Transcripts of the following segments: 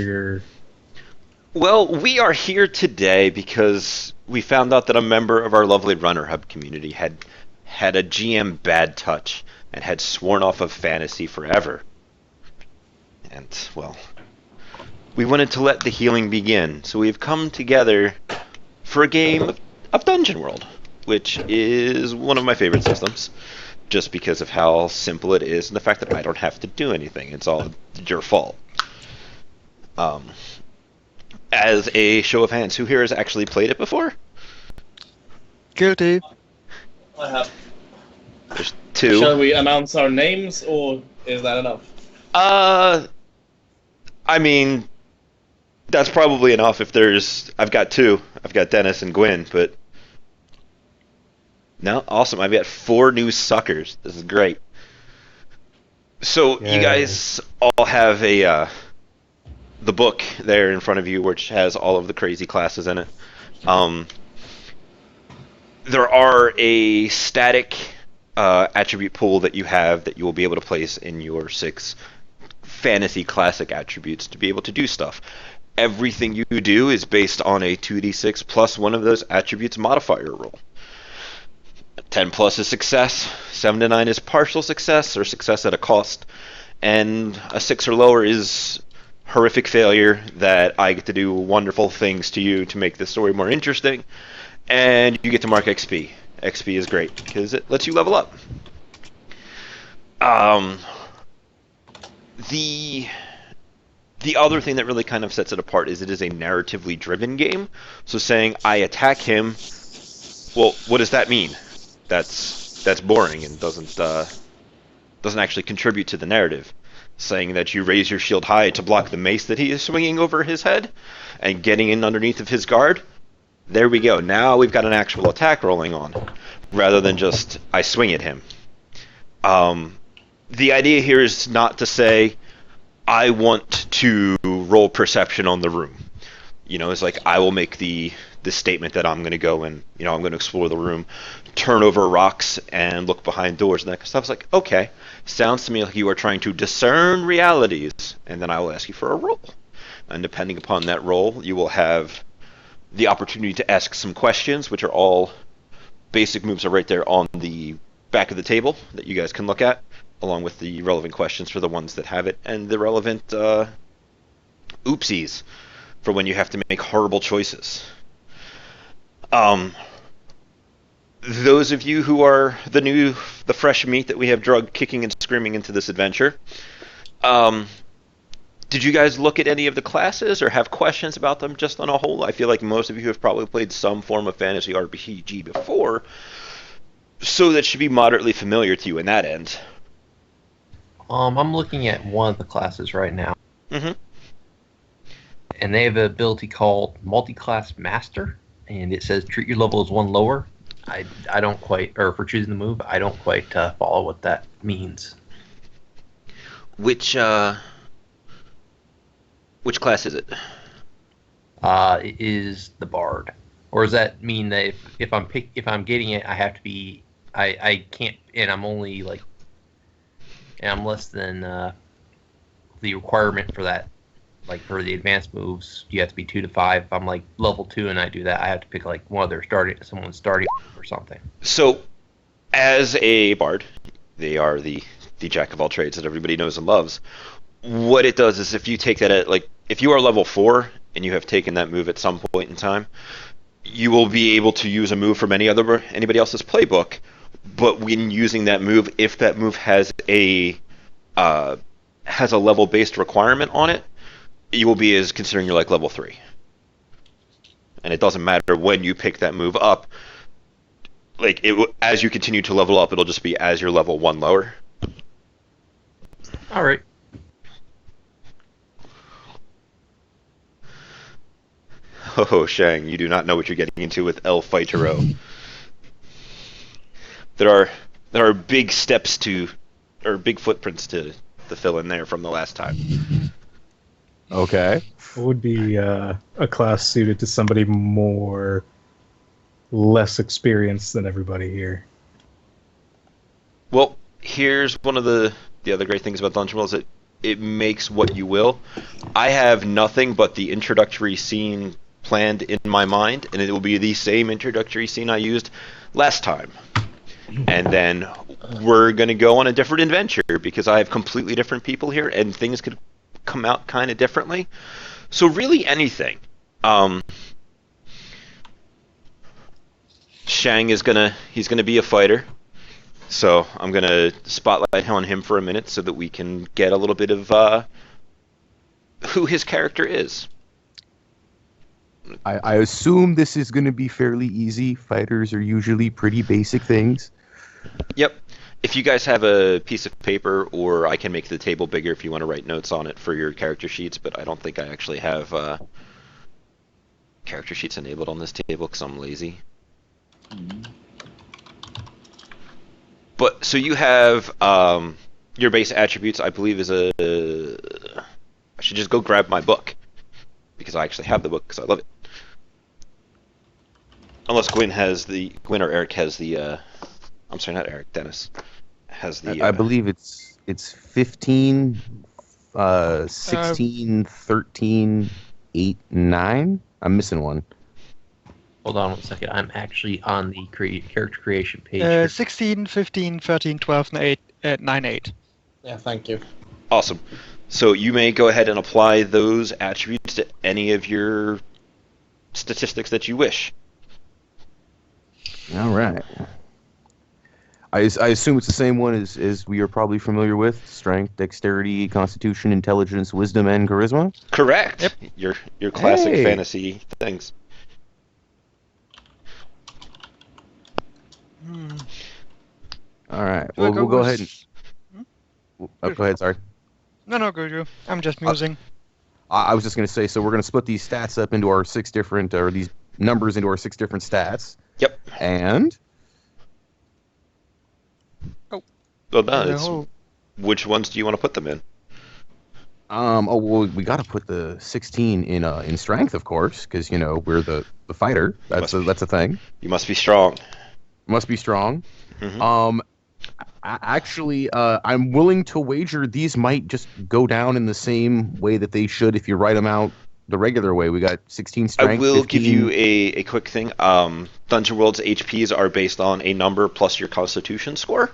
we're... Well, we are here today because we found out that a member of our lovely runnerhub community had a GM bad touch and had sworn off of fantasy forever. And, well, we wanted to let the healing begin, so we've come together for a game of Dungeon World, which is one of my favorite systems, just because of how simple it is and the fact that I don't have to do anything. It's all your fault. As a show of hands, who here has actually played it before? Guilty. I have. There's two. Shall we announce our names, or is that enough? I mean, that's probably enough if there's... I've got two. I've got Dennis and Gwyn, but... No, awesome. I've got 4 new suckers. This is great. So, you guys all have the book there in front of you, which has all of the crazy classes in it. There are a static attribute pool that you have that you will be able to place in your 6 fantasy classic attributes to be able to do stuff. Everything you do is based on a 2d6 plus one of those attributes modifier roll. 10 plus is success, 7 to 9 is partial success or success at a cost, and a 6 or lower is horrific failure that I get to do wonderful things to you to make the story more interesting, and you get to mark XP. XP is great because it lets you level up. The other thing that really kind of sets it apart is it is a narratively driven game. So saying I attack him, well, what does that mean? That's boring and doesn't actually contribute to the narrative. Saying that you raise your shield high to block the mace that he is swinging over his head and getting in underneath of his guard. There we go. Now we've got an actual attack rolling on, rather than just I swing at him. The idea here is not to say I want to roll perception on the room. You know, it's like I will make the statement that I'm going to go and, you know, I'm going to explore the room, turn over rocks and look behind doors and that kind of stuff. It's like, okay, sounds to me like you are trying to discern realities, and then I will ask you for a roll. And depending upon that roll, you will have the opportunity to ask some questions, which are all basic moves are right there on the back of the table that you guys can look at, along with the relevant questions for the ones that have it, and the relevant oopsies for when you have to make horrible choices. Those of you who are the fresh meat that we have drugged kicking and screaming into this adventure, did you guys look at any of the classes or have questions about them just on a whole? I feel like most of you have probably played some form of fantasy RPG before, so that should be moderately familiar to you in that end. I'm looking at one of the classes right now. Mm-hmm. And they have an ability called Multi-Class Master, and it says treat your level as 1 lower. I don't quite, or for choosing the move, I don't quite follow what that means. Which class is it? It is the Bard. Or does that mean that if I'm getting it, I have to be, I can't, and I'm only like, and I'm less than the requirement for that. Like for the advanced moves, you have to be 2 to 5. If I'm like level 2 and I do that, I have to pick like someone's starting or something. So, as a bard, they are the jack of all trades that everybody knows and loves. What it does is if you take that at like if you are level 4 and you have taken that move at some point in time, you will be able to use a move from anybody else's playbook. But when using that move, if that move has a level based requirement on it, you will be as considering you're like level 3. And it doesn't matter when you pick that move up. Like as you continue to level up, it'll just be as you're level 1 lower. All right. Oh, Shang, you do not know what you're getting into with El Fightero. There are big steps or big footprints to fill in there from the last time. Okay. What would be a class suited to somebody less experienced than everybody here? Well, here's one of the other great things about Dungeon World is that it makes what you will. I have nothing but the introductory scene planned in my mind, and it will be the same introductory scene I used last time. And then we're going to go on a different adventure because I have completely different people here, and things could come out kind of differently. So really anything. Shang is he's gonna be a fighter. So I'm going to spotlight on him for a minute so that we can get a little bit of who his character is. I assume this is going to be fairly easy. Fighters are usually pretty basic things. Yep. If you guys have a piece of paper, or I can make the table bigger if you want to write notes on it for your character sheets, but I don't think I actually have character sheets enabled on this table because I'm lazy. But so you have your base attributes, I believe, is I should just go grab my book because I actually have the book because I love it. Unless Gwen or Eric has the. I'm sorry, not Eric. Dennis has the. I believe it's 15, 16, 13, 8, 9. I'm missing one. Hold on one second. I'm actually on the character creation page. here. 16, 15, 13, 12, and 8, 9, 8. Yeah, thank you. Awesome. So you may go ahead and apply those attributes to any of your statistics that you wish. All right. I assume it's the same one as we are probably familiar with: strength, dexterity, constitution, intelligence, wisdom, and charisma. Correct. Yep. Your classic Hey. fantasy things. All right. Do I Well, we'll go with- ahead and. Go ahead. Sorry. No, go you. I'm just musing. I was just going to say, so we're going to split these stats up into our 6 different, or these numbers into our 6 different stats. Yep. And Well, no, it's, No. which ones do you want to put them in? oh well, we got to put the 16 in strength, of course, because we're the fighter. That's a thing. You must be strong. Must be strong. Mhm. Actually, I'm willing to wager these might just go down in the same way that they should if you write them out the regular way. We got 16 strength. I will 15... give you a quick thing. Dungeon World's HPs are based on a number plus your Constitution score,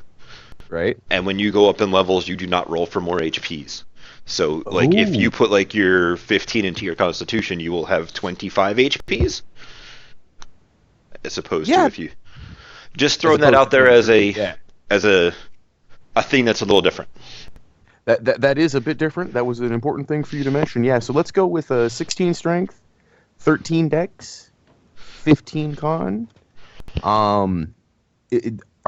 right. and when you go up in levels, you do not roll for more HPs. So, like, if you put like your 15 into your Constitution, you will have 25 HPs, as opposed to if you just throwing that out there as a thing that's a little different. That is a bit different. That was an important thing for you to mention. Yeah, so let's go with 16 strength, 13 dex, 15 con. Are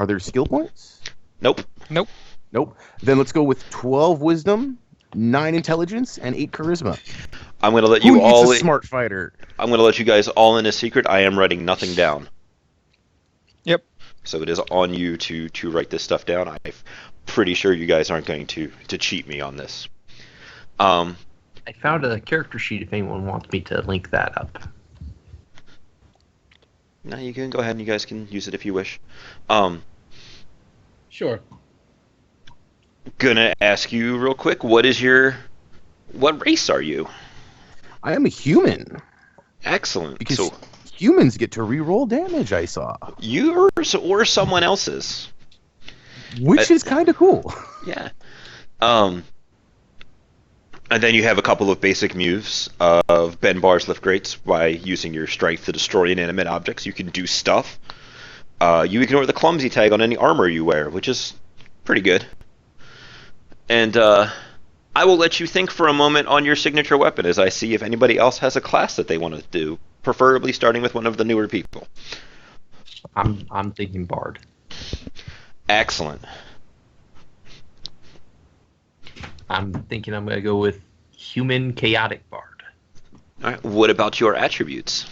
there skill points? Nope. Nope. Then let's go with 12 wisdom, 9 intelligence, and 8 charisma. I'm going to let Who you all. needs a smart fighter? I'm going to let you guys all in a secret. I am writing nothing down. Yep. So it is on you to write this stuff down. I'm pretty sure you guys aren't going to cheat me on this. I found a character sheet if anyone wants me to link that up. No, you can go ahead and you guys can use it if you wish. Sure. Gonna ask you real quick, what race are you? I am a human. Excellent. Because So humans get to re-roll damage, I saw. yours or someone else's? Which is kind of cool. Yeah. And then you have a couple of basic moves of bend bars, lift grates. By using your strength to destroy inanimate objects, you can do stuff. You ignore the clumsy tag on any armor you wear, which is pretty good. And I will let you think for a moment on your signature weapon as I see if anybody else has a class that they want to do, preferably starting with one of the newer people. I'm thinking bard. Excellent. I'm thinking I'm going to go with human chaotic bard. All right. What about your attributes?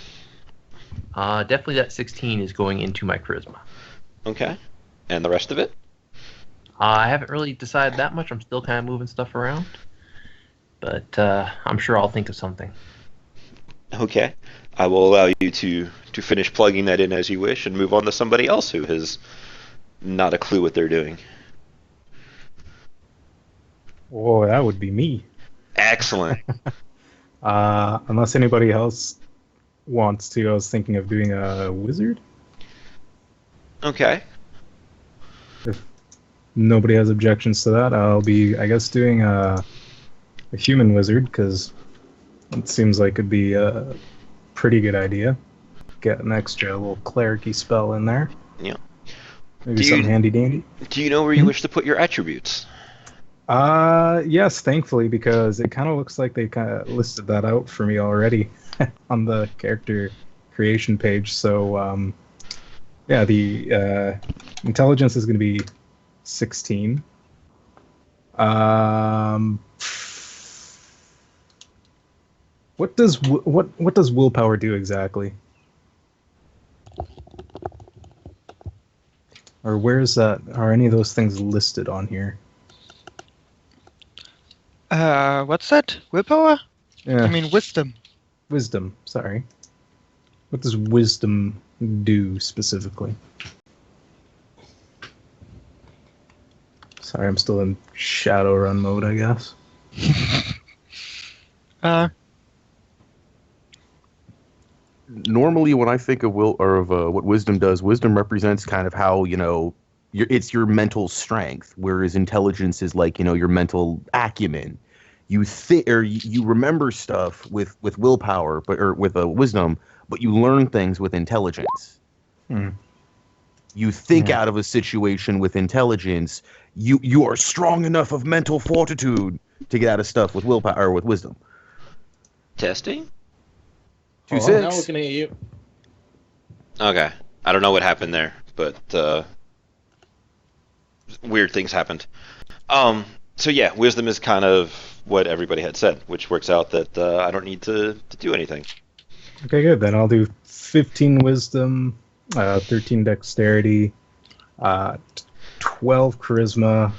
Definitely that 16 is going into my charisma. Okay. And the rest of it? I haven't really decided that much. I'm still kind of moving stuff around. But I'm sure I'll think of something. Okay. I will allow you to finish plugging that in as you wish and move on to somebody else who has not a clue what they're doing. Oh, that would be me. Excellent. Unless anybody else wants to, I was thinking of doing a wizard. Okay. If nobody has objections to that, I'll be, I guess, doing a human wizard, because it seems like it'd be a pretty good idea. Get an extra little clericy spell in there. Yeah. Maybe Do you- something handy dandy. Do you know where you wish to put your attributes? Yes, thankfully, because it kind of looks like they kind of listed that out for me already on the character creation page. So, yeah, the intelligence is going to be 16. What does willpower do exactly? Or where is that? Are any of those things listed on here? What's that? Willpower? Yeah. I mean wisdom. Wisdom, sorry. What does wisdom do specifically? Sorry, I'm still in Shadowrun mode, I guess. Normally, when I think of what wisdom does, wisdom represents kind of how it's your mental strength, whereas intelligence is like your mental acumen. You think or you remember stuff with willpower, or with wisdom, but you learn things with intelligence. You think out of a situation with intelligence. You are strong enough of mental fortitude to get out of stuff with willpower or with wisdom. Testing? 2-6. Now we can hear you. Okay. I don't know what happened there, but weird things happened. So yeah, wisdom is kind of what everybody had said, which works out that I don't need to do anything. Okay, good. Then I'll do 15 wisdom, 13 dexterity, 12 charisma,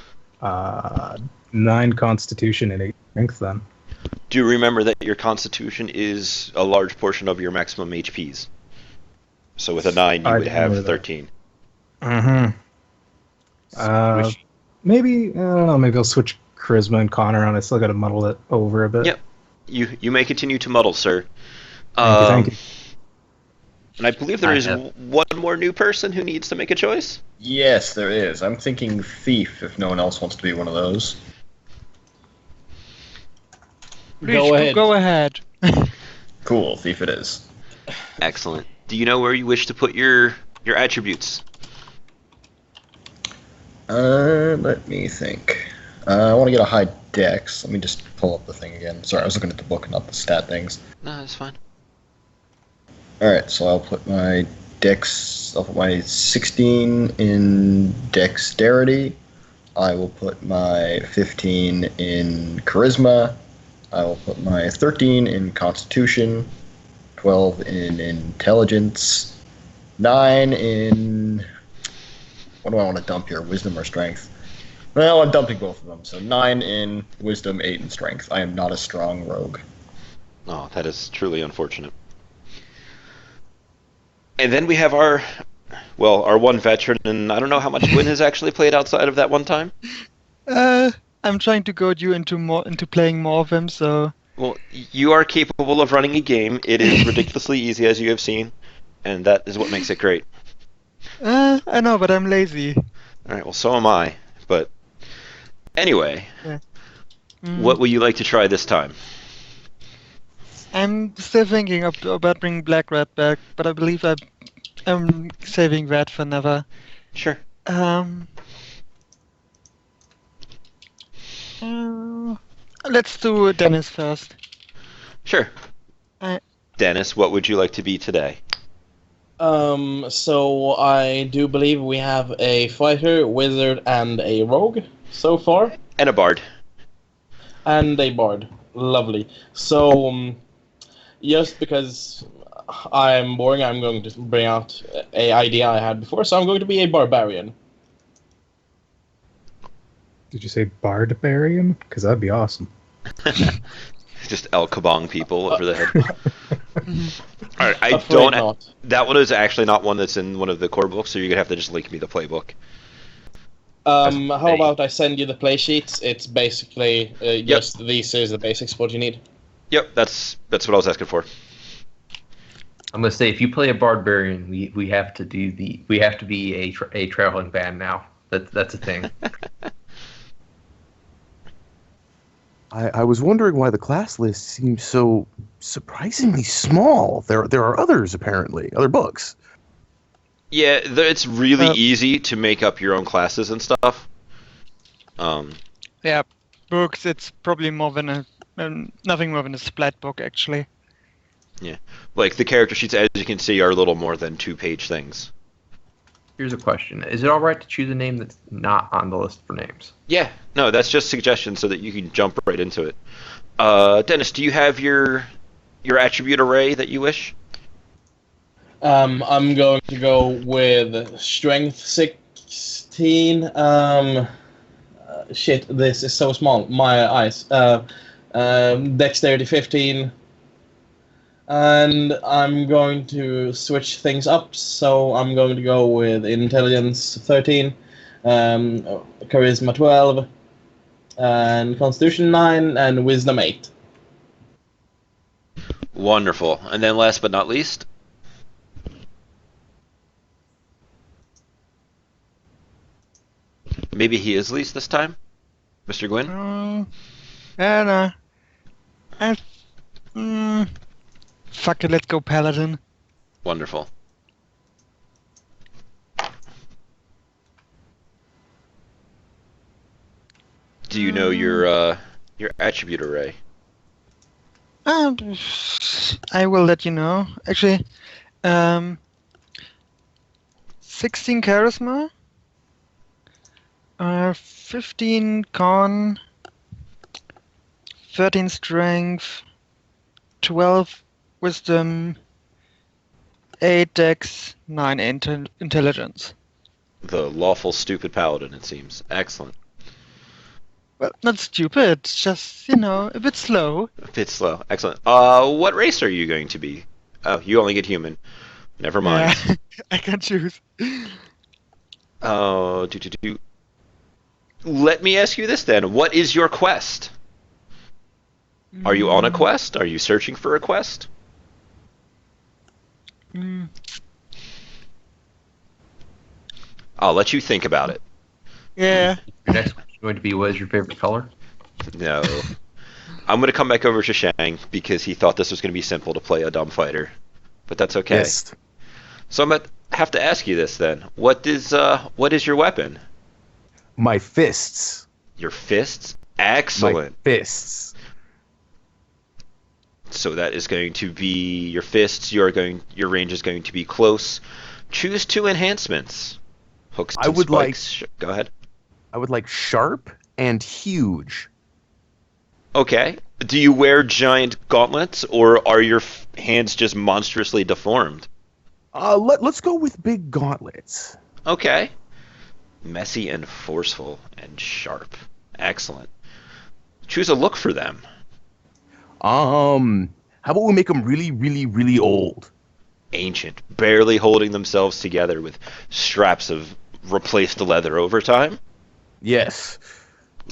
9 constitution, and 8 strength then. Do you remember that your constitution is a large portion of your maximum HPs? So with a 9, you I would have remember that. 13. Maybe, I don't know, maybe I'll switch charisma and con around. I still got to muddle it over a bit. Yep. You may continue to muddle, sir. Thank you. And I believe there is one more new person who needs to make a choice. Yes, there is. I'm thinking thief, if no one else wants to be one of those. Please go ahead. Cool, thief it is. Excellent. Do you know where you wish to put your attributes? Let me think. I want to get a high dex. Let me just pull up the thing again. Sorry, I was looking at the book, not the stat things. No, that's fine. Alright, so I'll put my dex, I'll put my 16 in dexterity. I will put my 15 in charisma. I will put my 13 in constitution. 12 in intelligence. 9 in... What do I want to dump here? Wisdom or strength? Well, I'm dumping both of them. So 9 in wisdom, 8 in strength. I am not a strong rogue. Oh, that is truly unfortunate. And then we have our one veteran, and I don't know how much Gwyn has actually played outside of that one time. I'm trying to goad you into playing more of them, so... Well, you are capable of running a game. It is ridiculously easy, as you have seen, and that is what makes it great. I know, but I'm lazy. Alright, well, so am I. But anyway, Yeah. What would you like to try this time? I'm still thinking about bringing Black Rat back, but I believe I'm saving that for never. Sure. Let's do Dennis first. Sure. Dennis, what would you like to be today? So I do believe we have a fighter, wizard, and a rogue so far. And a bard. And a bard. Lovely. So, just because I'm boring, I'm going to bring out a idea I had before, so I'm going to be a barbarian. Did you say barbarian? Because that'd be awesome. Just El Kabong people over the head. Alright, I Afraid don't... not. That one is actually not one that's in one of the core books, so you're going to have to just link me the playbook. How about I send you the play sheets? It's basically just these is the basics what you need. Yep, that's what I was asking for. I'm gonna say if you play a barbarian, we have to be a traveling band now. That's a thing. I was wondering why the class list seems so surprisingly small. There are others apparently, other books. Yeah, it's really easy to make up your own classes and stuff. Yeah, books. It's probably more than nothing more than a splat book, actually. Yeah, like the character sheets, as you can see, are a little more than 2-page things. Here's a question: is it all right to choose a name that's not on the list for names? Yeah, no, that's just suggestions so that you can jump right into it. Dennis, do you have your attribute array that you wish? I'm going to go with strength 16. Shit, this is so small. My eyes. Dexterity 15. And I'm going to switch things up, so I'm going to go with intelligence 13, charisma 12, and constitution 9, and wisdom 8. Wonderful. And then last but not least, maybe he is least this time, Mr. Gwyn? Yeah, no. Fuck it, let's go Paladin. Wonderful. Do you know your attribute array? I will let you know. Actually, 16 charisma, 15 con, 13 strength, 12 wisdom, 8 dex, 9 intelligence. The lawful stupid paladin, it seems. Excellent. Well, not stupid, just, a bit slow. A bit slow. Excellent. What race are you going to be? Oh, you only get human. Never mind. Yeah, I can choose. Oh, Let me ask you this then. What is your quest? Are you on a quest? Are you searching for a quest? I'll let you think about it. Yeah. Your next question is going to be, what is your favorite color? No. I'm going to come back over to Shang because he thought this was going to be simple to play a dumb fighter. But that's okay. Yes. So I'm going to have to ask you this then. What is your weapon? My fists. Your fists? Excellent. My fists. So that is going to be your fists. Your range is going to be close. Choose 2 enhancements. Hooks and spikes. Go ahead. I would like sharp and huge. Okay. Do you wear giant gauntlets, or are your hands just monstrously deformed? Let's go with big gauntlets. Okay. Messy and forceful and sharp. Excellent. Choose a look for them. How about we make them really, really, really old? Ancient, barely holding themselves together with straps of replaced leather over time. Yes.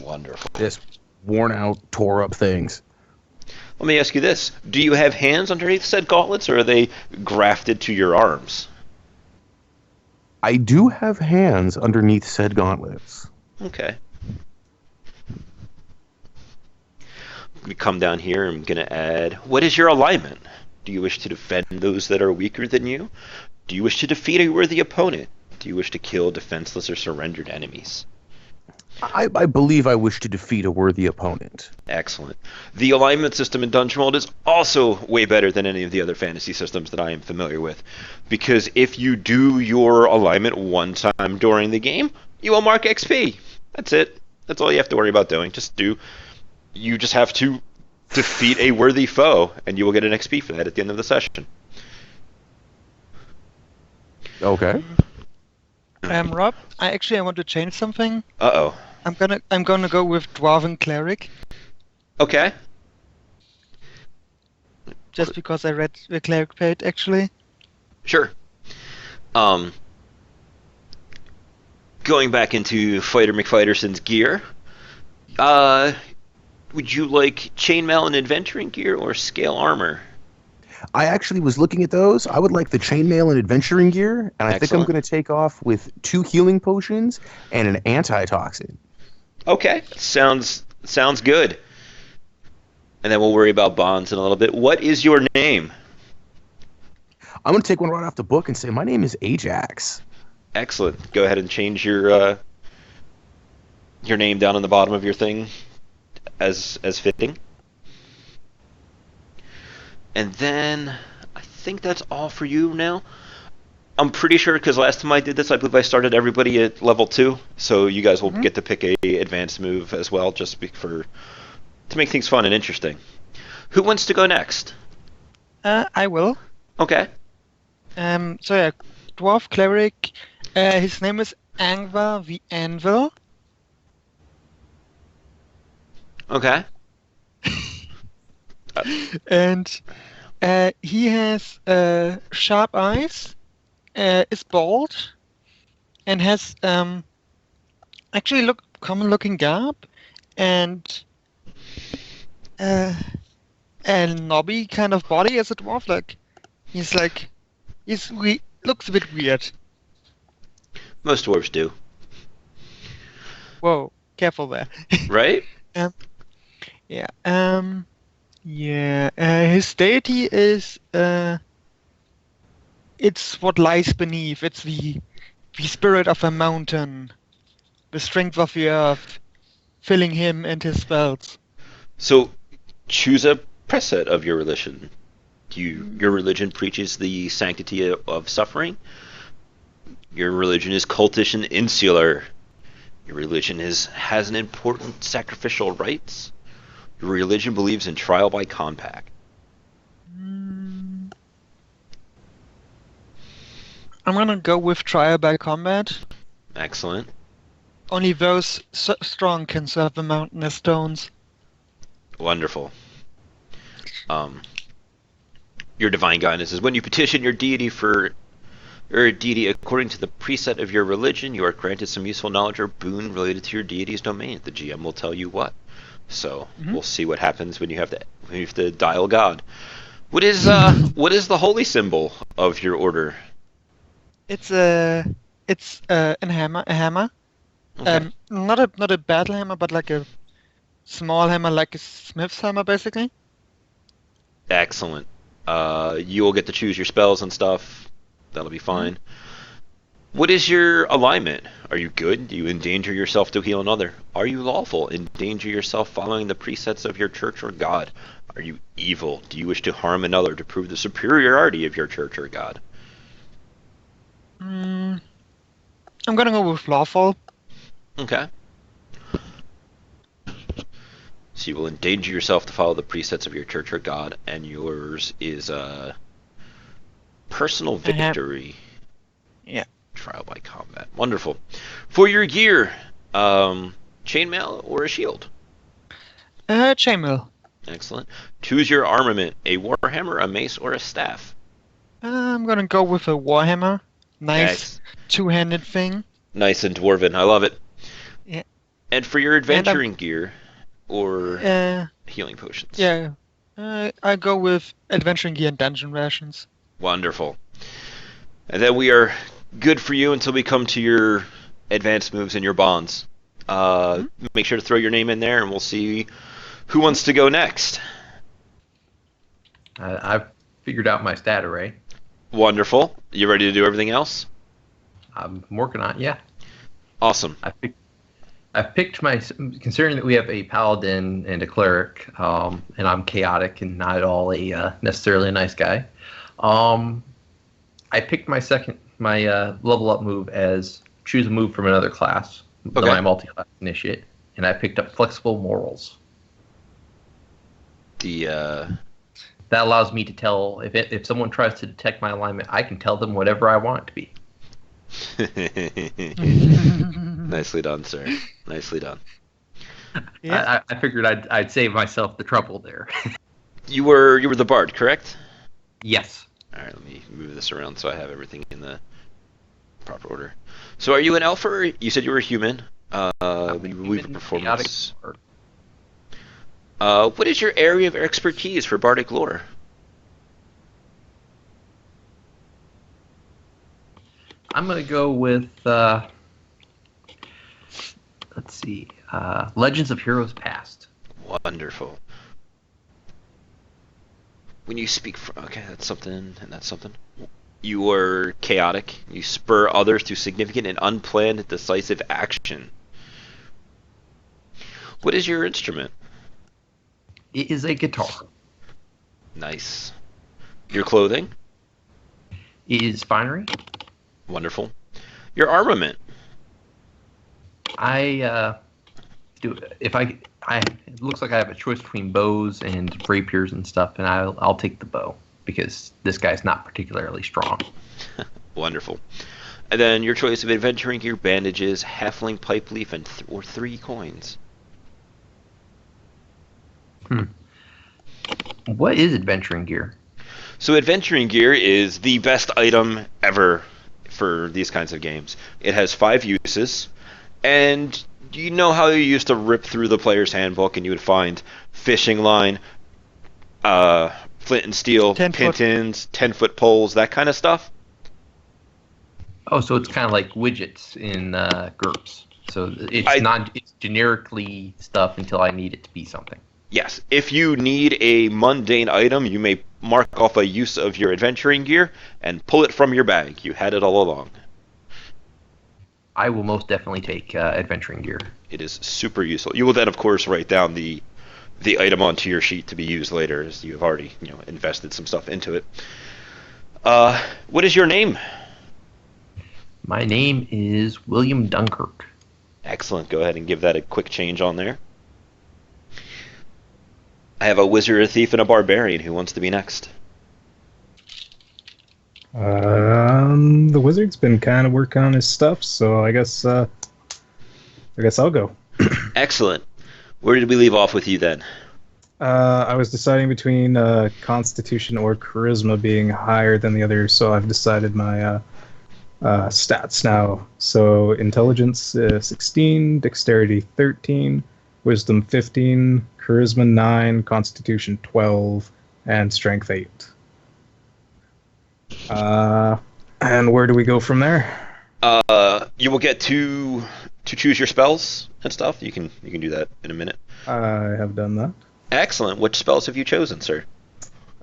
Wonderful. Just worn out, tore up things. Let me ask you this. Do you have hands underneath said gauntlets, or are they grafted to your arms? I do have hands underneath said gauntlets. Okay. I'm going to come down here. I'm going to add, what is your alignment? Do you wish to defend those that are weaker than you? Do you wish to defeat a worthy opponent? Do you wish to kill defenseless or surrendered enemies? I believe I wish to defeat a worthy opponent. Excellent. The alignment system in Dungeon World is also way better than any of the other fantasy systems that I am familiar with. Because if you do your alignment one time during the game, you will mark XP. That's it. That's all you have to worry about doing. You just have to defeat a worthy foe, and you will get an XP for that at the end of the session. Okay. Rob, I want to change something. Uh-oh. I'm gonna go with Dwarven Cleric. Okay. Just because I read the Cleric page, actually. Sure. going back into Fighter McFighterson's gear, would you like chainmail and adventuring gear or scale armor? I actually was looking at those. I would like the chainmail and adventuring gear, and I think I'm Excellent. going to take off with 2 healing potions and an antitoxin. Okay, sounds good. And then we'll worry about bonds in a little bit. What is your name? I'm going to take one right off the book and say my name is Ajax. Excellent. Go ahead and change your name down on the bottom of your thing as fitting. And then I think that's all for you now. I'm pretty sure because last time I did this, I believe I started everybody at level 2, so you guys will get to pick a advanced move as well, just to make things fun and interesting. Who wants to go next? I will. Okay. So yeah, dwarf cleric. His name is Angvar the Anvil. Okay. And he has sharp eyes, is bald, and has actually common looking garb, and a knobby kind of body as a dwarf. Looks a bit weird. Most dwarves do. Whoa, careful there. Right? Yeah. His deity is it's what lies beneath. It's the spirit of a mountain, the strength of the earth, filling him and his spells. So, choose a preset of your religion. Your religion preaches the sanctity of suffering. Your religion is cultish and insular. Your religion has an important sacrificial rites. Your religion believes in trial by compact. I'm gonna go with trial by combat. Excellent. Only those strong can serve the mountain as stones. Wonderful. Your divine guidance is when you petition your deity according to the preset of your religion, you are granted some useful knowledge or boon related to your deity's domain. The GM will tell you what. So we'll see what happens when you have to dial God. What is the holy symbol of your order? It's a hammer. A hammer. Okay. Not a battle hammer, but like a small hammer, like a smith's hammer, basically. Excellent. You will get to choose your spells and stuff. That'll be fine. What is your alignment? Are you good? Do you endanger yourself to heal another? Are you lawful? Endanger yourself following the precepts of your church or god? Are you evil? Do you wish to harm another to prove the superiority of your church or god? I'm gonna go with lawful. Okay. So you will endanger yourself to follow the precepts of your church or god, and yours is personal victory. Yeah. Trial by combat. Wonderful. For your gear, chainmail or a shield? Chainmail. Excellent. Choose your armament: a warhammer, a mace, or a staff. I'm gonna go with a warhammer. Nice two-handed thing. Nice and dwarven. I love it. Yeah. And for your adventuring gear, or healing potions. Yeah. I go with adventuring gear and dungeon rations. Wonderful. And then we are good for you until we come to your advanced moves and your bonds. Make sure to throw your name in there, and we'll see who wants to go next. I've figured out my stat array. Wonderful. You ready to do everything else? I'm working on it, yeah. Awesome. I picked considering that we have a paladin and a cleric, and I'm chaotic and not at all necessarily a nice guy. I picked my level up move as choose a move from another class, my multi-class initiate, and I picked up flexible morals. That allows me to tell if someone tries to detect my alignment, I can tell them whatever I want it to be. Nicely done, sir. Nicely done. Yeah. I figured I'd save myself the trouble there. You were the bard, correct? Yes. All right, let me move this around so I have everything in the proper order. So are you an elf or you said you were a human? I'm a When you human move a chaotic performance. bard. What is your area of expertise for bardic lore? I'm gonna go with let's see, Legends of Heroes Past. Wonderful. When you speak okay, that's something, and that's something. You are chaotic. You spur others to significant and unplanned decisive action. What is your instrument? It is a guitar. Nice. Your clothing? It is finery. Wonderful. Your armament? I do if I it looks like I have a choice between bows and rapiers and stuff, and I'll take the bow because this guy's not particularly strong. Wonderful. And then your choice of adventuring gear, bandages, halfling pipe leaf, and or 3 coins. What is adventuring gear? So adventuring gear is the best item ever for these kinds of games. It has 5 uses, and you know how you used to rip through the player's handbook and you would find fishing line, flint and steel, 10-foot. pintons, 10-foot poles, that kind of stuff? Oh, so it's kind of like widgets in GURPS. So it's generically stuff until I need it to be something. Yes. If you need a mundane item, you may mark off a use of your adventuring gear and pull it from your bag. You had it all along. I will most definitely take adventuring gear. It is super useful. You will then, of course, write down the item onto your sheet to be used later, as you have already, invested some stuff into it. What is your name? My name is William Dunkirk. Excellent. Go ahead and give that a quick change on there. I have a wizard, a thief, and a barbarian. Who wants to be next? The wizard's been kind of working on his stuff, so I guess I'll go. Excellent. Where did we leave off with you then? I was deciding between Constitution or Charisma being higher than the other, so I've decided my stats now. So Intelligence 16, Dexterity 13, Wisdom 15, Charisma 9, Constitution 12, and Strength 8. And where do we go from there? You will get to choose your spells and stuff. You can do that in a minute. I have done that. Excellent. Which spells have you chosen, sir?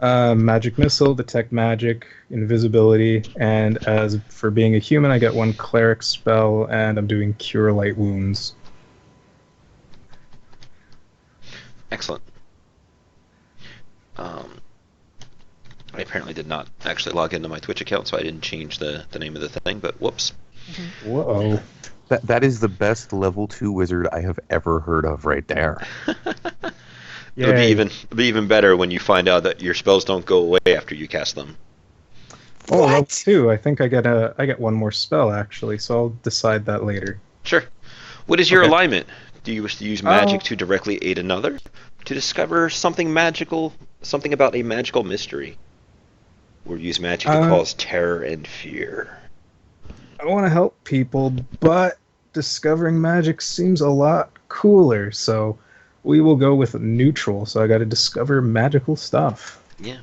Magic Missile, Detect Magic, Invisibility, and as for being a human, I get 1 Cleric spell, and I'm doing Cure Light Wounds. Excellent. I apparently did not actually log into my Twitch account, so I didn't change the name of the thing, but whoops. Whoa. That is the best level 2 wizard I have ever heard of right there. It'll Yay. be even better when you find out that your spells don't go away after you cast them. Oh, level 2. I think I get 1 more spell, actually, so I'll decide that later. Sure. What is your Okay. alignment? Do you wish to use magic to directly aid another? To discover something magical, something about a magical mystery? Or use magic to cause terror and fear? I want to help people, but discovering magic seems a lot cooler, so we will go with neutral, so I got to discover magical stuff. Yeah.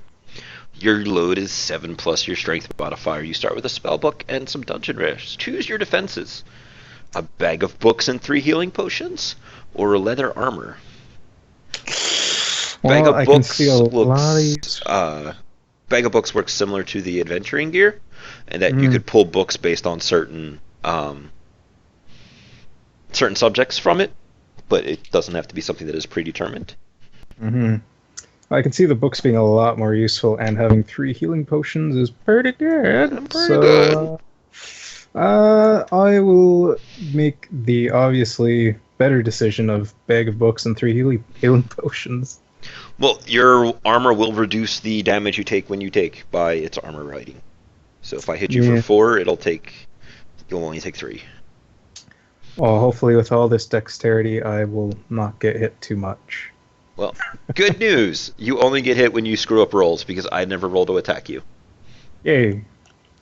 Your load is 7 plus your strength modifier. You start with a spell book and some dungeon rares. Choose your defenses. A bag of books and 3 healing potions, or leather armor. Bag of I can books see a lot of use. Bag of books works similar to the adventuring gear, and that you could pull books based on certain subjects from it, but it doesn't have to be something that is predetermined. Mm-hmm. I can see the books being a lot more useful, and having 3 healing potions is pretty good. Good. I will make the obviously better decision of bag of books and 3 healing potions. Well, your armor will reduce the damage you take when you take by its armor rating. So if I hit you for 4, you'll only take 3. Well, hopefully with all this dexterity, I will not get hit too much. Well, good news. You only get hit when you screw up rolls, because I never roll to attack you. Yay.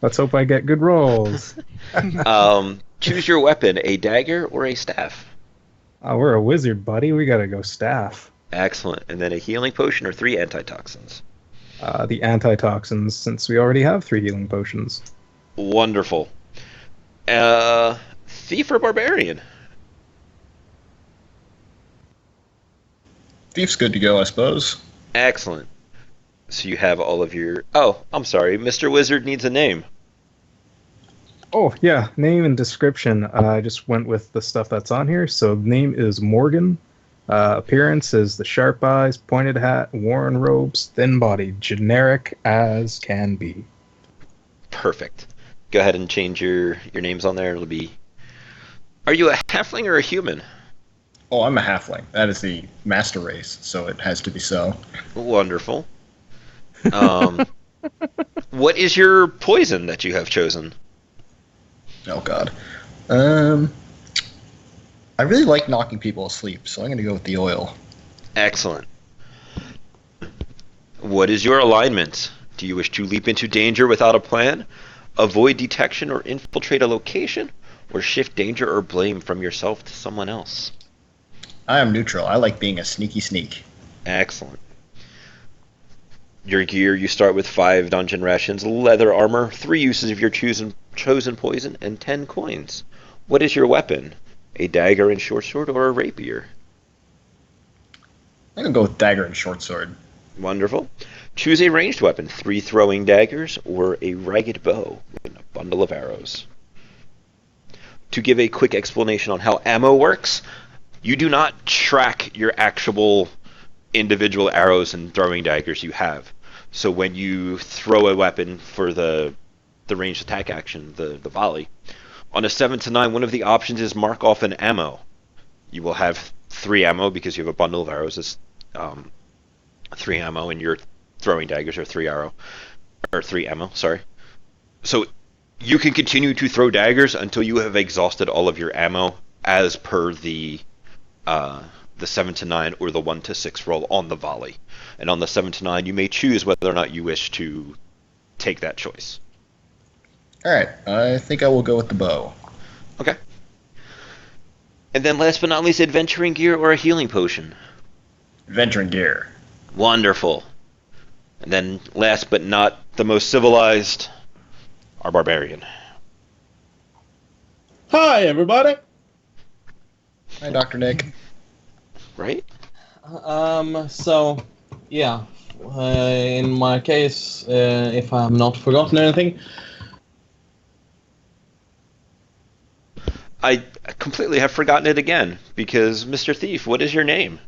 Let's hope I get good rolls. Choose your weapon, a dagger or a staff. We're a wizard, buddy. We gotta go staff. Excellent. And then a healing potion or 3 antitoxins. The antitoxins, since we already have 3 healing potions. Wonderful. Thief or barbarian? Thief's good to go, I suppose. Excellent. So you have all of your... Oh, I'm sorry. Mr. Wizard needs a name. Oh, yeah. Name and description. I just went with the stuff that's on here. So name is Morgan. Appearance is the sharp eyes, pointed hat, worn robes, thin body. Generic as can be. Perfect. Go ahead and change your names on there. It'll be... Are you a halfling or a human? Oh, I'm a halfling. That is the master race, so it has to be so. Wonderful. What is your poison that you have chosen? Oh God. I really like knocking people asleep, so I'm going to go with the oil. Excellent. What is your alignment? Do you wish to leap into danger without a plan, avoid detection or infiltrate a location, or shift danger or blame from yourself to someone else? I am neutral. I like being a sneaky sneak. Excellent. Your gear, you start with 5 dungeon rations, leather armor, 3 uses of your chosen poison, and 10 coins. What is your weapon? A dagger and short sword or a rapier? I'm going to go with dagger and short sword. Wonderful. Choose a ranged weapon, 3 throwing daggers or a ragged bow and a bundle of arrows. To give a quick explanation on how ammo works, you do not track your actual individual arrows and throwing daggers you have. So when you throw a weapon for the ranged attack action, the volley, on a 7 to 9, one of the options is mark off an ammo. You will have 3 ammo because you have a bundle of arrows as 3 ammo, and your throwing daggers are 3 ammo. Sorry. So you can continue to throw daggers until you have exhausted all of your ammo, as per the 7 to 9 or the 1 to 6 roll on the volley. And on the 7 to 9, you may choose whether or not you wish to take that choice. Alright, I think I will go with the bow. Okay. And then last but not least, adventuring gear or a healing potion? Adventuring gear. Wonderful. And then last but not the most civilized, our barbarian. Hi, everybody. Hi, Dr. Nick. Right? So, yeah. In my case, if I have not forgotten anything, I completely have forgotten it again, because Mr. Thief, what is your name?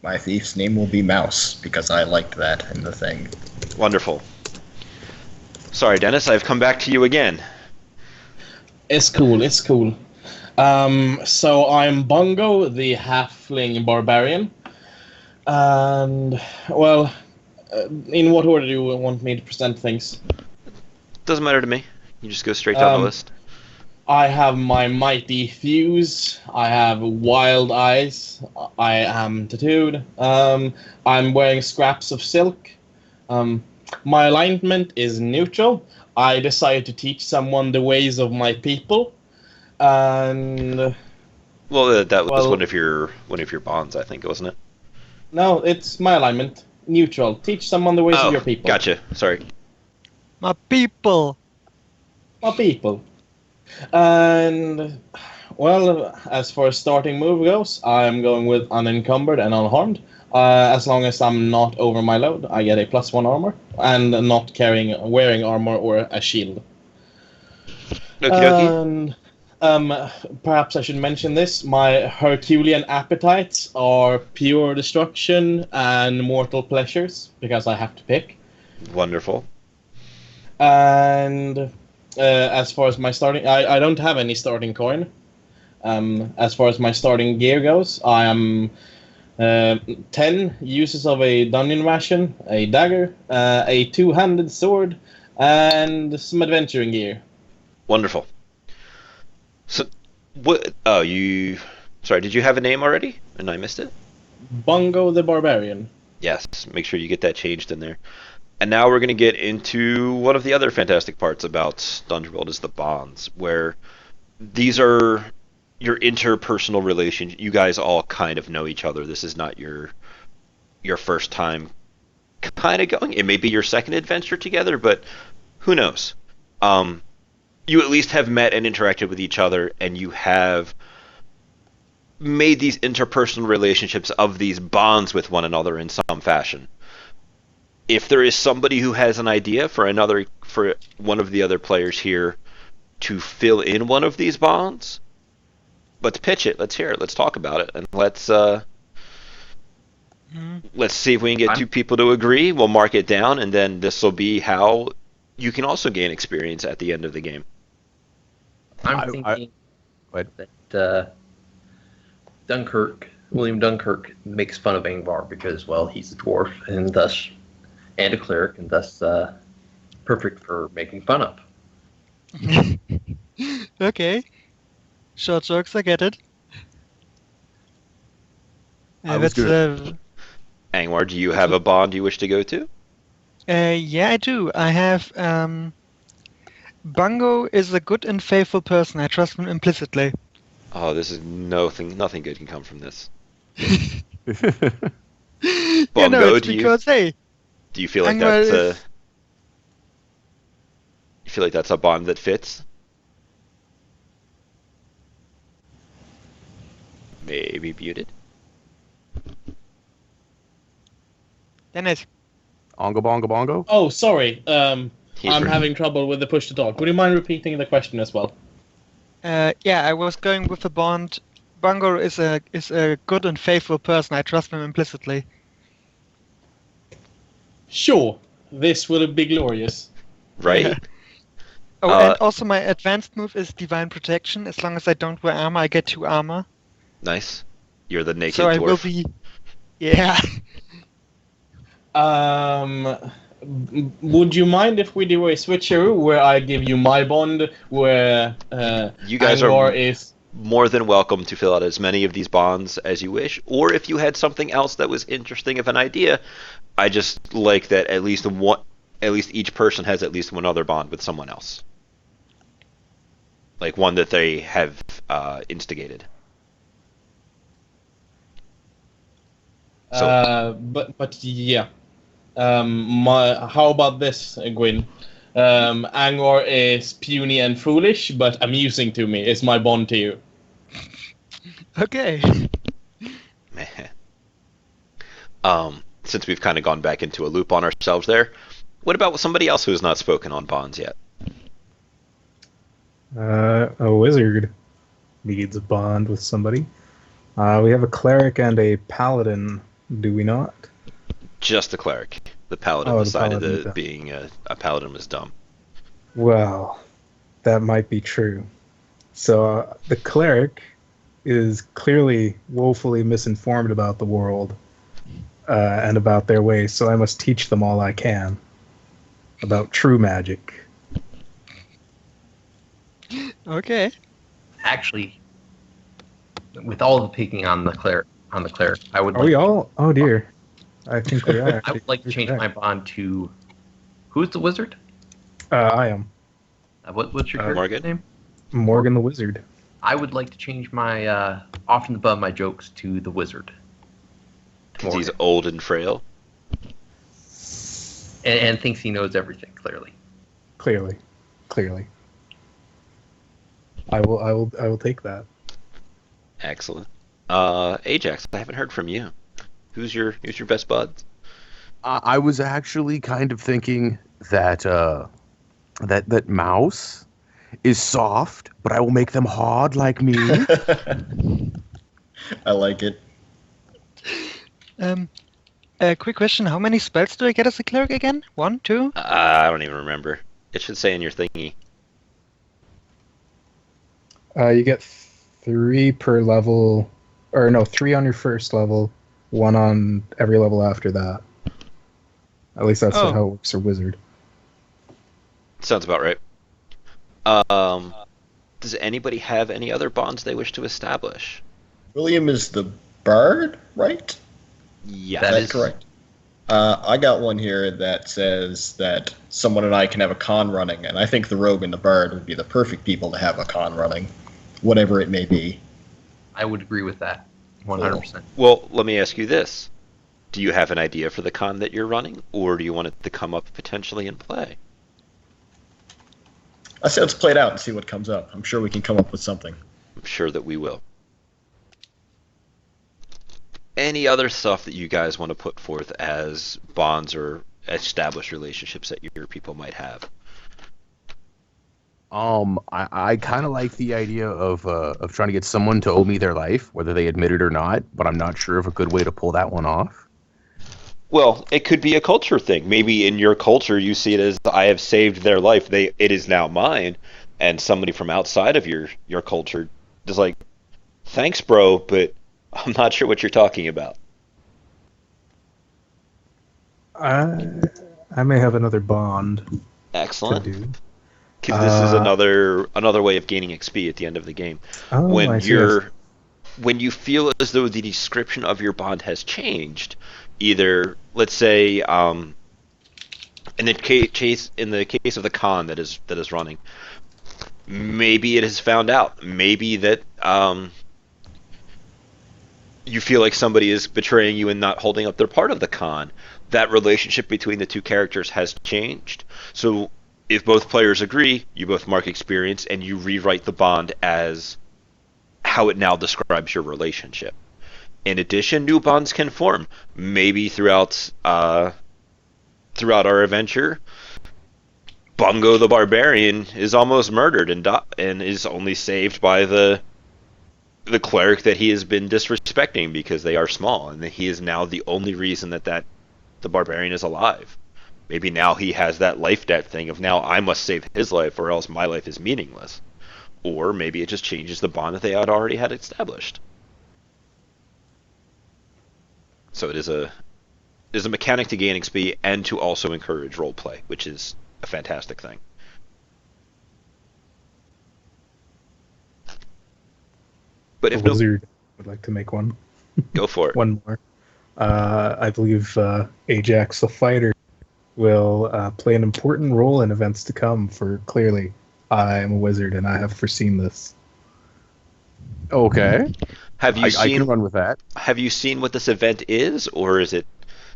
My thief's name will be Mouse, because I liked that in the thing. Wonderful. Sorry, Dennis, I've come back to you again. it's cool. So I'm Bongo, the halfling barbarian. And, well, in what order do you want me to present things? Doesn't matter to me. You just go straight down the list. I have my mighty thews. I have wild eyes. I am tattooed. I'm wearing scraps of silk. My alignment is neutral. I decided to teach someone the ways of my people. And Well, that was one of your bonds, I think, wasn't it? no, it's my alignment. Neutral. Teach someone the ways of your people. Gotcha. Sorry. My people. My people. And, well, as far as starting move goes, I'm going with unencumbered and unharmed. As long as I'm not over my load, I get a +1 armor, and not wearing armor or a shield. Okie dokie. And perhaps I should mention this. My Herculean appetites are pure destruction and mortal pleasures, because I have to pick. Wonderful. And as far as my starting... I don't have any starting coin. As far as my starting gear goes, I am 10 uses of a dungeon ration, a dagger, a 2-handed sword, and some adventuring gear. Wonderful. So, what... Oh, you... Sorry, did you have a name already? And I missed it? Bongo the Barbarian. Yes, make sure you get that changed in there. And now we're going to get into one of the other fantastic parts about Dungeon World, is the bonds, where these are your interpersonal relations. You guys all kind of know each other. This is not your first time kind of going. It may be your second adventure together, but who knows? You at least have met and interacted with each other, and you have made these interpersonal relationships of these bonds with one another in some fashion. If there is somebody who has an idea for one of the other players here to fill in one of these bonds, let's pitch it. Let's hear it. Let's talk about it, and let's see if we can get two people to agree. We'll mark it down, and then this will be how you can also gain experience at the end of the game. I'm thinking that William Dunkirk makes fun of Angvar because, well, he's a dwarf and a cleric, and thus perfect for making fun of. Okay. Short jokes, I get it. Angvar, do you have a bond you wish to go to? Yeah, I do. I have. Bungo is a good and faithful person. I trust him implicitly. Oh, this is nothing good can come from this. Bungo, do you feel like that's a bond that fits? Maybe muted. Dennis. Ongo bongo bongo? Oh, sorry. I'm ready. having trouble with the push to talk. Would you mind repeating the question as well? Yeah, I was going with the bond. Bungo is a good and faithful person. I trust him implicitly. Sure. This will be glorious. Right? Oh, and also my advanced move is Divine Protection. As long as I don't wear armor, I get 2 armor. Nice. You're the naked so dwarf. I will be... Yeah. Would you mind if we do a switcheroo where I give you my bond, where you guys Angvar are is more than welcome to fill out as many of these bonds as you wish, or if you had something else that was interesting of an idea, I just like that at least each person has at least one other bond with someone else, like one that they have instigated. So, but yeah. How about this, Gwyn? Angvar is puny and foolish, but amusing to me. It's my bond to you. Okay. Since we've kind of gone back into a loop on ourselves there, what about somebody else who has not spoken on bonds yet? A wizard needs a bond with somebody. We have a cleric and a paladin, do we not? Just the cleric. The paladin decided that being a paladin was dumb. Well, that might be true. So the cleric is clearly woefully misinformed about the world and about their ways, so I must teach them all I can about true magic. Okay. Actually, with all the picking on the cleric, I would. Are we all? Oh dear. I think we are. I would like to change my bond to. Who's the wizard? I am. What's your Morgan? name? Morgan the wizard. I would like to change my often above my jokes to the wizard. Because he's old and frail. And thinks he knows everything. Clearly. Clearly. I will take that. Excellent. Ajax, I haven't heard from you. Who's your best bud? I was actually kind of thinking that that Mouse is soft, but I will make them hard like me. I like it. A quick question: how many spells do I get as a cleric again? 1, 2? I don't even remember. It should say in your thingy. You get 3 per level, or no, 3 on your first level, 1 on every level after that. At least that's how it works for wizard. Sounds about right. Does anybody have any other bonds they wish to establish? William is the bard, right? Yeah, That Is is that correct? I got one here that says that someone and I can have a con running, and I think the rogue and the bard would be the perfect people to have a con running. whatever it may be. I would agree with that, 100%. Well, let me ask you this. Do you have an idea for the con that you're running, or do you want it to come up potentially and play? I say let's play it out and see what comes up. I'm sure we can come up with something. I'm sure that we will. Any other stuff that you guys want to put forth as bonds or established relationships that your people might have? I kind of like the idea of trying to get someone to owe me their life, whether they admit it or not. But I'm not sure of a good way to pull that one off. Well, it could be a culture thing. Maybe in your culture you see it as I have saved their life. It is now mine, and somebody from outside of your culture is like, thanks, bro, but I'm not sure what you're talking about. I may have another bond to Excellent. do. Because this is another way of gaining XP at the end of the game. Oh, I see. When you feel as though the description of your bond has changed, either let's say in the case of the con that is running, maybe it has found out, maybe that you feel like somebody is betraying you and not holding up their part of the con. That relationship between the two characters has changed. So if both players agree, you both mark experience and you rewrite the bond as how it now describes your relationship. In addition, new bonds can form. Maybe throughout our adventure, Bungo the Barbarian is almost murdered and is only saved by the cleric that he has been disrespecting because they are small, and he is now the only reason that the Barbarian is alive. Maybe now he has that life debt thing of now I must save his life or else my life is meaningless. Or maybe it just changes the bond that they had already had established. So it is a mechanic to gain XP and to also encourage roleplay, which is a fantastic thing. But if The wizard would like to make one. go for it. One more. I believe Ajax the fighter will play an important role in events to come, for clearly I am a wizard and I have foreseen this. Okay. Have you I seen can run with that. Have you seen what this event is, or is it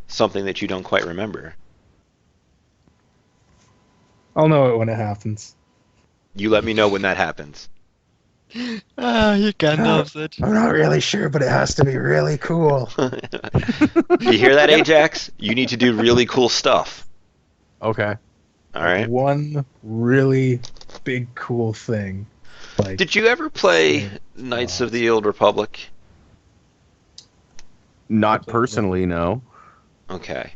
something that you don't quite remember? I'll know it when it happens. You let me know when that happens. You can't help it. I'm not really sure, but it has to be really cool. You hear that, Ajax? You need to do really cool stuff. Okay. All right. One really big cool thing. Like, Did you ever play Knights of the Old Republic? Not personally, no. Okay.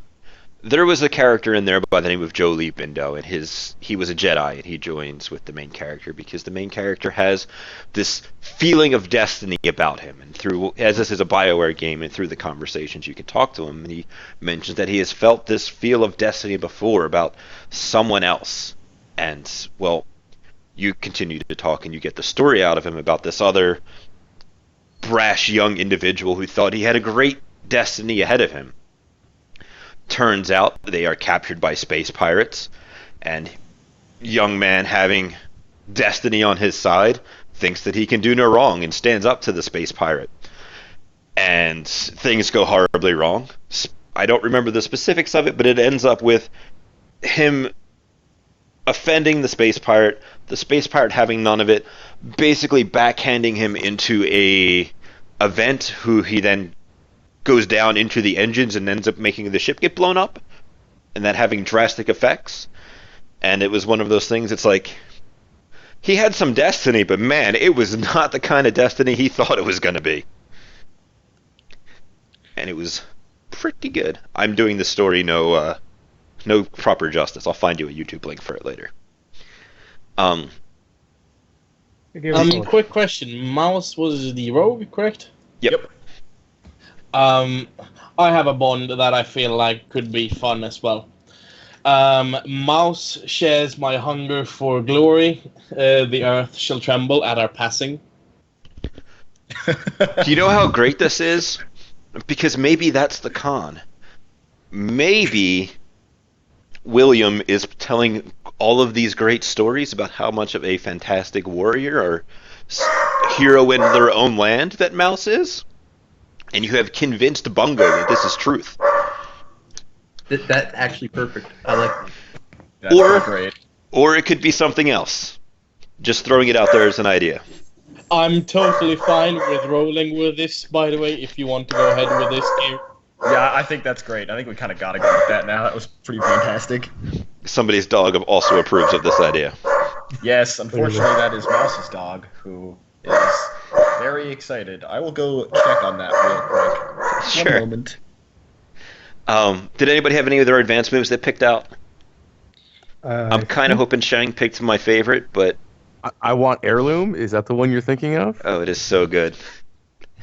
There was a character in there by the name of Joe Leapindo, and he was a Jedi, and he joins with the main character because the main character has this feeling of destiny about him. And as this is a BioWare game, and through the conversations you can talk to him, and he mentions that he has felt this feel of destiny before about someone else. And, well, you continue to talk, and you get the story out of him about this other brash young individual who thought he had a great destiny ahead of him. Turns out they are captured by space pirates, and young man, having destiny on his side, thinks that he can do no wrong and stands up to the space pirate. And things go horribly wrong. I don't remember the specifics of it, but it ends up with him offending the space pirate having none of it, basically backhanding him into a event who he then goes down into the engines and ends up making the ship get blown up, and that having drastic effects. And it was one of those things, it's like, he had some destiny, but man, it was not the kind of destiny he thought it was going to be. And it was pretty good. I'm doing the story no proper justice. I'll find you a YouTube link for it later. Quick question. Mouse was the rogue, correct? Yep. I have a bond that I feel like could be fun as well. Mouse shares my hunger for glory. The earth shall tremble at our passing. Do you know how great this is? Because maybe that's the con. Maybe William is telling all of these great stories about how much of a fantastic warrior or hero in their own land that Mouse is, and you have convinced Bungo that this is truth. That's actually perfect. I like that. That's Or- great. Or it could be something else. Just throwing it out there as an idea. I'm totally fine with rolling with this, by the way, if you want to go ahead with this game. Yeah, I think that's great. I think we kind of gotta go with that now. That was pretty fantastic. Somebody's dog also approves of this idea. Yes, unfortunately, that is Mouse's dog, who is very excited. I will go check on that real quick. Sure. One moment. Did anybody have any of their advanced moves they picked out? I'm I kind of hoping Shang picked my favorite, but I want heirloom. Is that the one you're thinking of? oh, it is so good.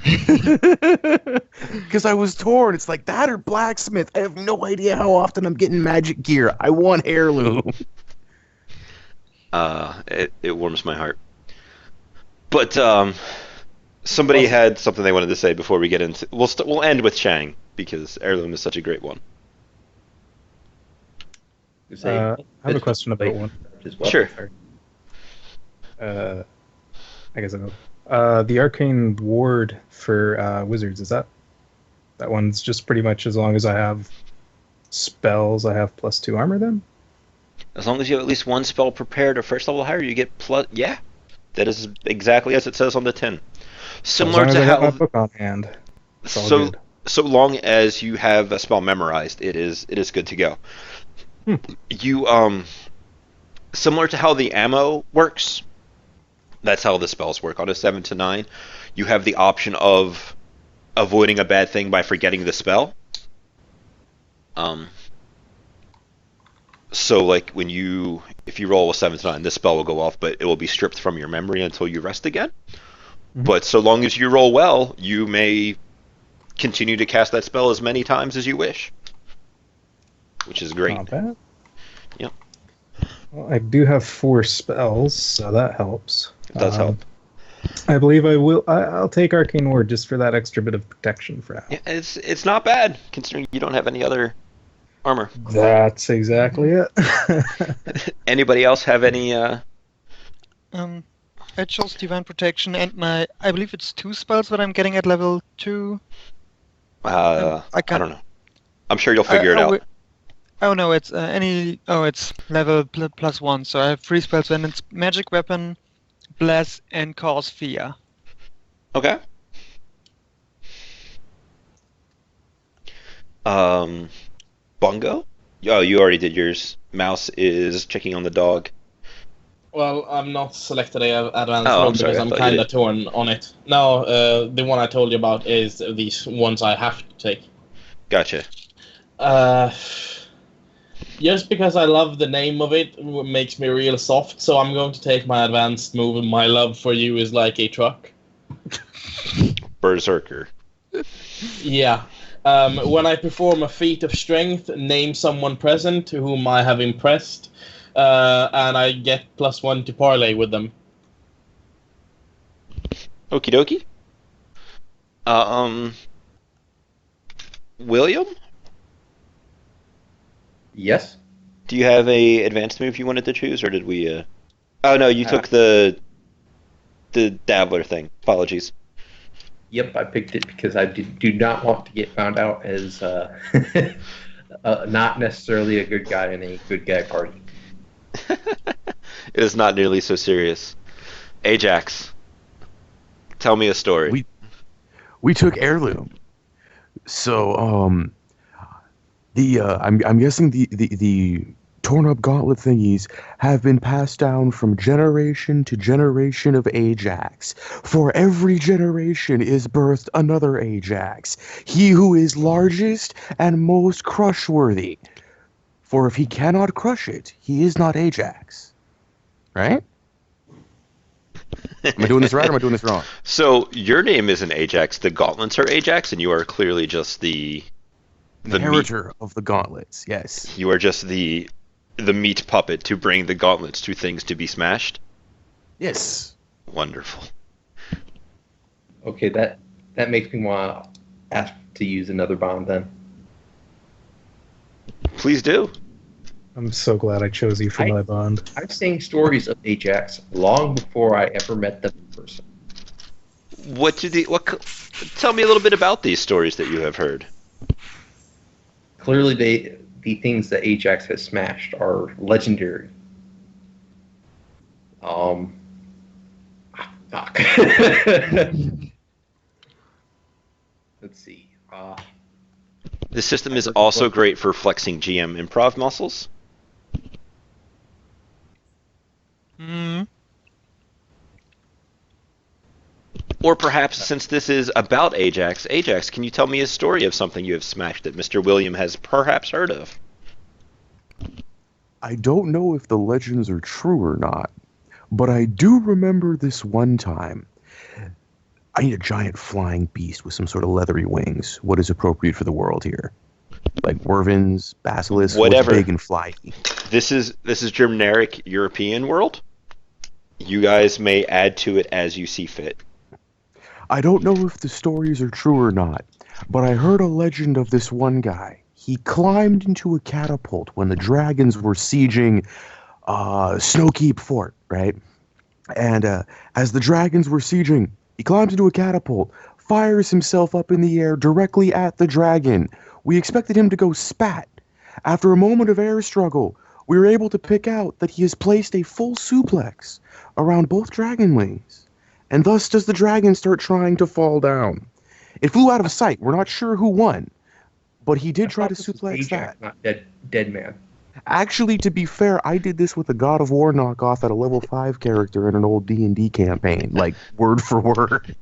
Because I was torn. It's like that or blacksmith. I have no idea how often I'm getting magic gear. I want heirloom. It warms my heart. But somebody had something they wanted to say before we get into. We'll end with Shang because heirloom is such a great one. I have a question about one. Sure. I guess I know. The arcane ward for wizards, is that one's just pretty much as long as I have spells, I have +2 armor then? As long as you have at least one spell prepared or first level higher, you get plus. Yeah, that is exactly as it says on the tin. Similar as long to as I got my how. book on hand. It's all So good. so long as you have a spell memorized, it is good to go. You similar to how the ammo works. That's how the spells work. On a 7 to 9, you have the option of avoiding a bad thing by forgetting the spell. So like if you roll a 7 to 9, this spell will go off, but it will be stripped from your memory until you rest again. Mhm. But so long as you roll well, you may continue to cast that spell as many times as you wish, which is great. Not bad. Yep. Well, I do have 4 spells, so that helps. It does help. I believe I will. I'll take arcane ward just for that extra bit of protection for now. Yeah, it's not bad considering you don't have any other armor. That's exactly it. Anybody else have any? I chose divine protection and I believe it's 2 spells that I'm getting at level 2. I can't- don't know. I'm sure you'll figure it out. Oh no, it's it's level +1, so I have 3 spells and it's magic weapon, bless, and cause fear. Okay. Bungo? Oh, you already did yours. Mouse is checking on the dog. Well, I'm not selected a advanced Oh, I'm mode sorry, because I I'm thought you kind of did. torn on it. No, the one I told you about is these ones I have to take. Gotcha. Just because I love the name of it makes me real soft, so I'm going to take my advanced move, and my love for you is like a truck. Berserker. Yeah. When I perform a feat of strength, name someone present to whom I have impressed, and I get +1 to parlay with them. Okie dokie. William? Yes. Do you have a advanced move you wanted to choose, or did we? Oh no, you took the dabbler thing. Apologies. Yep, I picked it because I do not want to get found out as not necessarily a good guy in a good guy party. It is not nearly so serious. Ajax, tell me a story. We took heirloom. So I'm guessing the torn up gauntlet thingies have been passed down from generation to generation of Ajax. For every generation is birthed another Ajax, he who is largest and most crushworthy. For if he cannot crush it, he is not Ajax. Right? Am I doing this right or am I doing this wrong? So your name isn't Ajax. The gauntlets are Ajax, and you are clearly just the Inheritor of the gauntlets, yes. You are just the meat puppet to bring the gauntlets to things to be smashed. Yes. Wonderful. Okay, that makes me want to ask to use another bond then. Please do. I'm so glad I chose you for my bond. I've seen stories of Ajax long before I ever met them in person. Tell me a little bit about these stories that you have heard. Clearly, the things that Ajax has smashed are legendary. Fuck. Let's see. The system is also great for flexing GM improv muscles. Hmm. Or perhaps, since this is about Ajax, can you tell me a story of something you have smashed that Mr. William has perhaps heard of? I don't know if the legends are true or not, but I do remember this one time. I need a giant flying beast with some sort of leathery wings. What is appropriate for the world here? Like Wervins, basilisks, Whatever. What's big and flyy? This is generic European world. You guys may add to it as you see fit. I don't know if the stories are true or not, but I heard a legend of this one guy. He climbed into a catapult when the dragons were sieging Snowkeep Fort, right? And as the dragons were sieging, he climbs into a catapult, fires himself up in the air directly at the dragon. We expected him to go spat. After a moment of air struggle, we were able to pick out that he has placed a full suplex around both dragon wings. And thus does the dragon start trying to fall down. It flew out of sight. We're not sure who won, but he did try to suplex Ajax, that. not dead man. Actually, to be fair, I did this with a God of War knockoff at a level 5 character in an old D&D campaign, like word for word.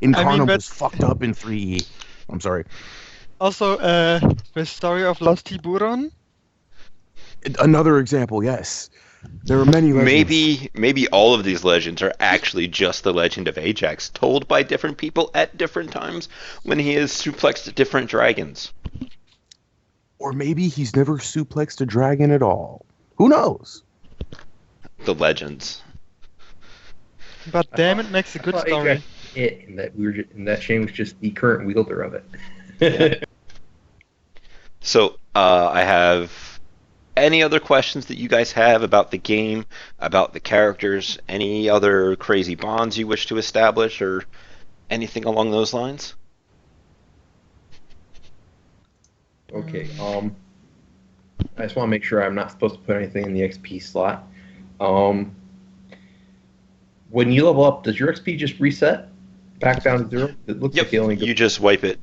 Incarnum was fucked up in 3E. I'm sorry. Also, the story of Lost Tiburon. Another example, yes. There are many legends. Maybe all of these legends are actually just the legend of Ajax, told by different people at different times when he has suplexed different dragons. Or maybe he's never suplexed a dragon at all. Who knows? The legends. But damn, it makes a good story. And that Shane was just the current wielder of it. So, I have any other questions that you guys have about the game, about the characters, any other crazy bonds you wish to establish, or anything along those lines? Okay, I just want to make sure I'm not supposed to put anything in the XP slot. When you level up, does your XP just reset back down to 0? It looks like you just wipe it.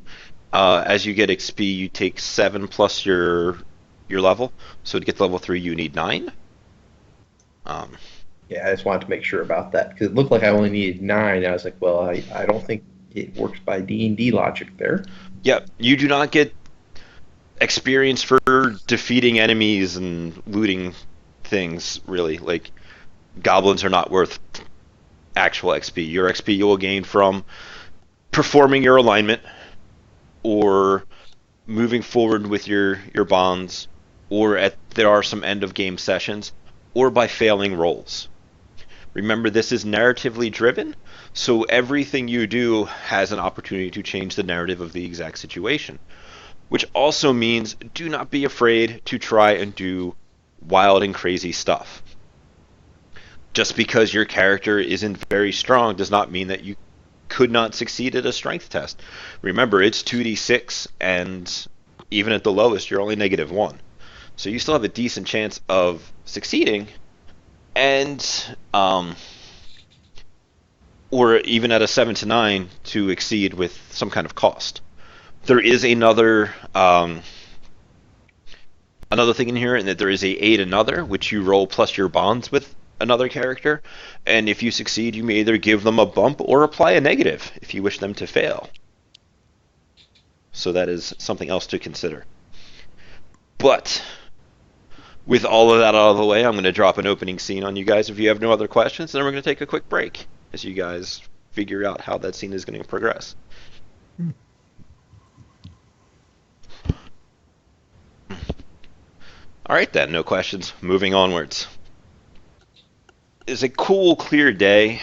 As you get XP, you take 7 plus your level. So to get to level 3, you need 9. Yeah, I just wanted to make sure about that because it looked like I only needed 9. I was like, well, I don't think it works by D&D logic there. Yeah, you do not get experience for defeating enemies and looting things, really. Like, goblins are not worth actual XP. Your XP you will gain from performing your alignment, or moving forward with your bonds, or there are some end of game sessions, or by failing rolls. Remember, this is narratively driven, so everything you do has an opportunity to change the narrative of the exact situation. Which also means do not be afraid to try and do wild and crazy stuff. Just because your character isn't very strong does not mean that you could not succeed at a strength test. Remember, it's 2d6, and even at the lowest, you're only -1. So you still have a decent chance of succeeding, and or even at a 7 to 9 to exceed with some kind of cost. There is another thing in here, and that there is a aid another, which you roll plus your bonds with another character, and if you succeed, you may either give them a bump or apply a negative if you wish them to fail. So that is something else to consider. But with all of that out of the way, I'm going to drop an opening scene on you guys if you have no other questions, and then we're going to take a quick break as you guys figure out how that scene is going to progress. Alright then, no questions. Moving onwards. It's a cool, clear day.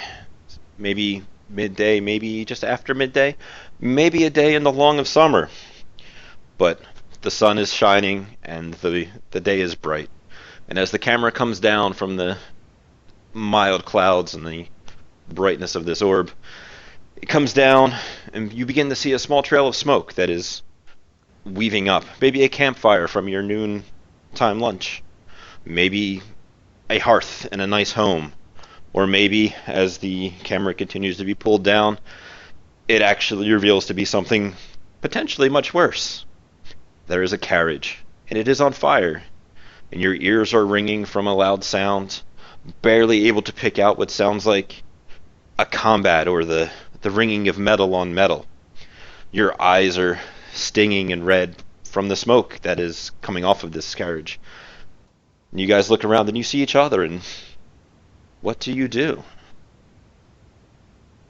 Maybe midday, maybe just after midday. Maybe a day in the long of summer. But the sun is shining and the day is bright. And as the camera comes down from the mild clouds and the brightness of this orb, It comes down, and you begin to see a small trail of smoke that is weaving up. Maybe a campfire from your noon time lunch. Maybe a hearth in a nice home. Or maybe, as the camera continues to be pulled down, it actually reveals to be something potentially much worse. There is a carriage, and it is on fire, and your ears are ringing from a loud sound, barely able to pick out what sounds like a combat or the ringing of metal on metal. Your eyes are stinging and red from the smoke that is coming off of this carriage. And you guys look around and you see each other, and what do you do?